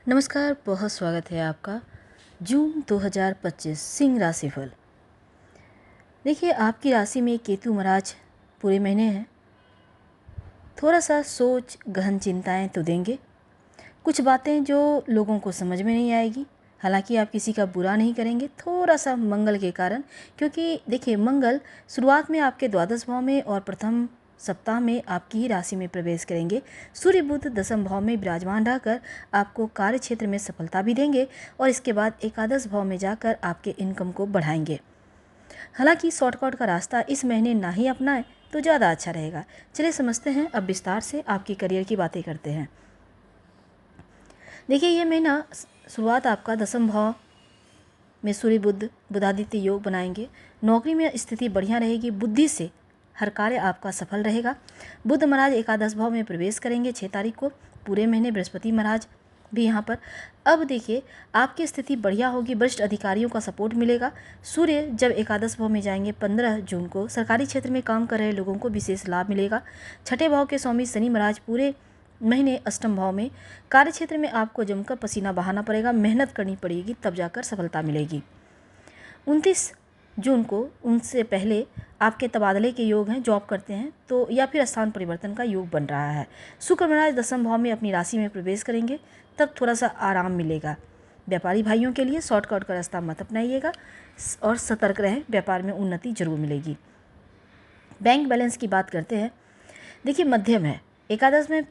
नमस्कार, बहुत स्वागत है आपका। जून 2025 सिंह राशिफल। देखिए, आपकी राशि में केतु महाराज पूरे महीने हैं। थोड़ा सा सोच गहन चिंताएं तो देंगे, कुछ बातें जो लोगों को समझ में नहीं आएगी। हालांकि आप किसी का बुरा नहीं करेंगे, थोड़ा सा मंगल के कारण, क्योंकि देखिए मंगल शुरुआत में आपके द्वादश भाव में और प्रथम सप्ताह में आपकी ही राशि में प्रवेश करेंगे। सूर्य बुध दसम भाव में विराजमान रहकर आपको कार्य क्षेत्र में सफलता भी देंगे और इसके बाद एकादश भाव में जाकर आपके इनकम को बढ़ाएंगे। हालांकि शॉर्टकट का रास्ता इस महीने ना ही अपनाएं तो ज़्यादा अच्छा रहेगा। चलिए समझते हैं, अब विस्तार से आपके करियर की बातें करते हैं। देखिए, ये महीना शुरुआत आपका दसम भाव में सूर्य बुध बुधादित्य योग बनाएंगे। नौकरी में स्थिति बढ़िया रहेगी, बुद्धि से हर कार्य आपका सफल रहेगा। बुध महाराज एकादश भाव में प्रवेश करेंगे 6 तारीख को। पूरे महीने बृहस्पति महाराज भी यहाँ पर। अब देखिए, आपकी स्थिति बढ़िया होगी, वरिष्ठ अधिकारियों का सपोर्ट मिलेगा। सूर्य जब एकादश भाव में जाएंगे 15 जून को, सरकारी क्षेत्र में काम कर रहे लोगों को विशेष लाभ मिलेगा। छठे भाव के स्वामी शनि महाराज पूरे महीने अष्टम भाव में। कार्य क्षेत्र में आपको जमकर पसीना बहाना पड़ेगा, मेहनत करनी पड़ेगी, तब जाकर सफलता मिलेगी। 29 जून को, उनसे पहले आपके तबादले के योग हैं, जॉब करते हैं तो, या फिर स्थान परिवर्तन का योग बन रहा है। शुक्र महाराज दसम भाव में अपनी राशि में प्रवेश करेंगे, तब थोड़ा सा आराम मिलेगा। व्यापारी भाइयों के लिए शॉर्टकट का रास्ता मत अपनाइएगा और सतर्क रहें, व्यापार में उन्नति जरूर मिलेगी। बैंक बैलेंस की बात करते हैं। देखिए, मध्यम है। एकादश में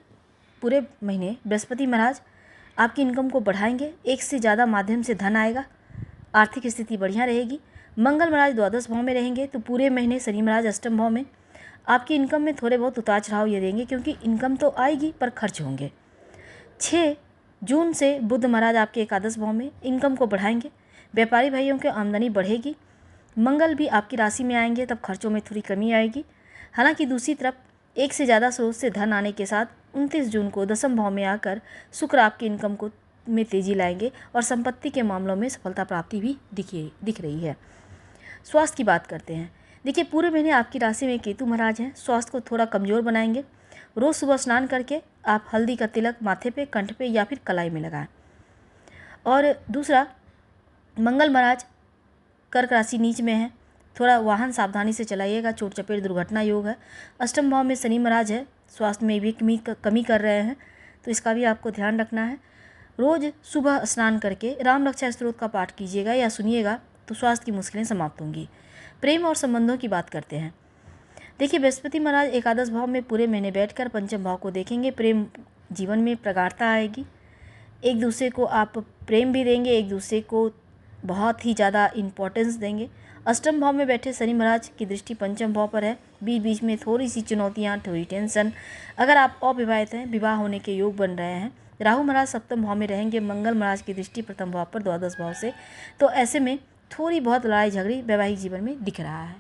पूरे महीने बृहस्पति महाराज आपकी इनकम को बढ़ाएंगे, एक से ज़्यादा माध्यम से धन आएगा, आर्थिक स्थिति बढ़िया रहेगी। मंगल महाराज द्वादश भाव में रहेंगे तो पूरे महीने शनि महाराज अष्टम भाव में। आपकी इनकम में थोड़े बहुत उतार चढ़ाव ये देंगे, क्योंकि इनकम तो आएगी पर खर्च होंगे। 6 जून से बुध महाराज आपके एकादश भाव में इनकम को बढ़ाएंगे, व्यापारी भाइयों की आमदनी बढ़ेगी। मंगल भी आपकी राशि में आएंगे, तब खर्चों में थोड़ी कमी आएगी। हालांकि दूसरी तरफ एक से ज़्यादा स्रोत से धन आने के साथ 29 जून को दसम भाव में आकर शुक्र आपकी इनकम को में तेजी लाएंगे और संपत्ति के मामलों में सफलता प्राप्ति भी दिख रही है। स्वास्थ्य की बात करते हैं। देखिए, पूरे महीने आपकी राशि में केतु महाराज हैं, स्वास्थ्य को थोड़ा कमज़ोर बनाएंगे। रोज़ सुबह स्नान करके आप हल्दी का तिलक माथे पे, कंठ पे या फिर कलाई में लगाएं। और दूसरा, मंगल महाराज कर्क राशि नीच में है, थोड़ा वाहन सावधानी से चलाइएगा, चोट चपेट दुर्घटना योग है। अष्टम भाव में शनि महाराज है, स्वास्थ्य में भी कमी कर रहे हैं, तो इसका भी आपको ध्यान रखना है। रोज़ सुबह स्नान करके राम रक्षा स्तोत्र का पाठ कीजिएगा या सुनिएगा, तो स्वास्थ्य की मुश्किलें समाप्त होंगी। प्रेम और संबंधों की बात करते हैं। देखिए, बृहस्पति महाराज एकादश भाव में पूरे महीने बैठकर पंचम भाव को देखेंगे। प्रेम जीवन में प्रगाढ़ता आएगी, एक दूसरे को आप प्रेम भी देंगे, एक दूसरे को बहुत ही ज़्यादा इम्पोर्टेंस देंगे। अष्टम भाव में बैठे शनि महाराज की दृष्टि पंचम भाव पर है, बीच बीच में थोड़ी सी चुनौतियाँ, थोड़ी टेंशन। अगर आप अविवाहित हैं, विवाह होने के योग बन रहे हैं। राहु महाराज सप्तम भाव में रहेंगे, मंगल महाराज की दृष्टि प्रथम भाव पर द्वादश भाव से, तो ऐसे में थोड़ी बहुत लड़ाई झगड़ी वैवाहिक जीवन में दिख रहा है।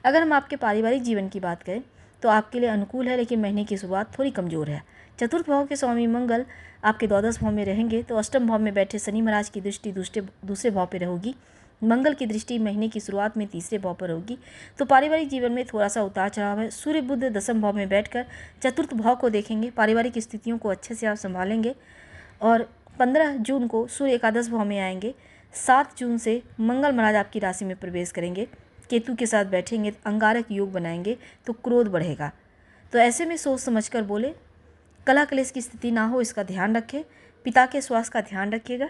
अगर हम आपके पारिवारिक जीवन की बात करें तो आपके लिए अनुकूल है, लेकिन महीने की शुरुआत थोड़ी कमज़ोर है। चतुर्थ भाव के स्वामी मंगल आपके द्वादश भाव में रहेंगे, तो अष्टम भाव में बैठे शनि महाराज की दृष्टि दूसरे भाव पर होगी। मंगल की दृष्टि महीने की शुरुआत में तीसरे भाव पर होगी, तो पारिवारिक जीवन में थोड़ा सा उतार चढ़ाव है। सूर्य बुध दसम भाव में बैठकर चतुर्थ भाव को देखेंगे, पारिवारिक स्थितियों को अच्छे से आप संभालेंगे। और 15 जून को सूर्य एकादश भाव में आएंगे। 7 जून से मंगल महाराज आपकी राशि में प्रवेश करेंगे, केतु के साथ बैठेंगे, अंगारक योग बनाएंगे, तो क्रोध बढ़ेगा। तो ऐसे में सोच समझ कर बोले, कलह क्लेश की स्थिति ना हो, इसका ध्यान रखें। पिता के स्वास्थ्य का ध्यान रखिएगा।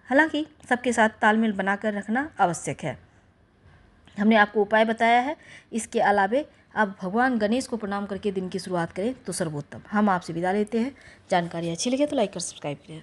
हालांकि सबके साथ तालमेल बनाकर रखना आवश्यक है। हमने आपको उपाय बताया है, इसके अलावे आप भगवान गणेश को प्रणाम करके दिन की शुरुआत करें तो सर्वोत्तम। हम आपसे विदा लेते हैं। जानकारी अच्छी लगे तो लाइक और सब्सक्राइब करें।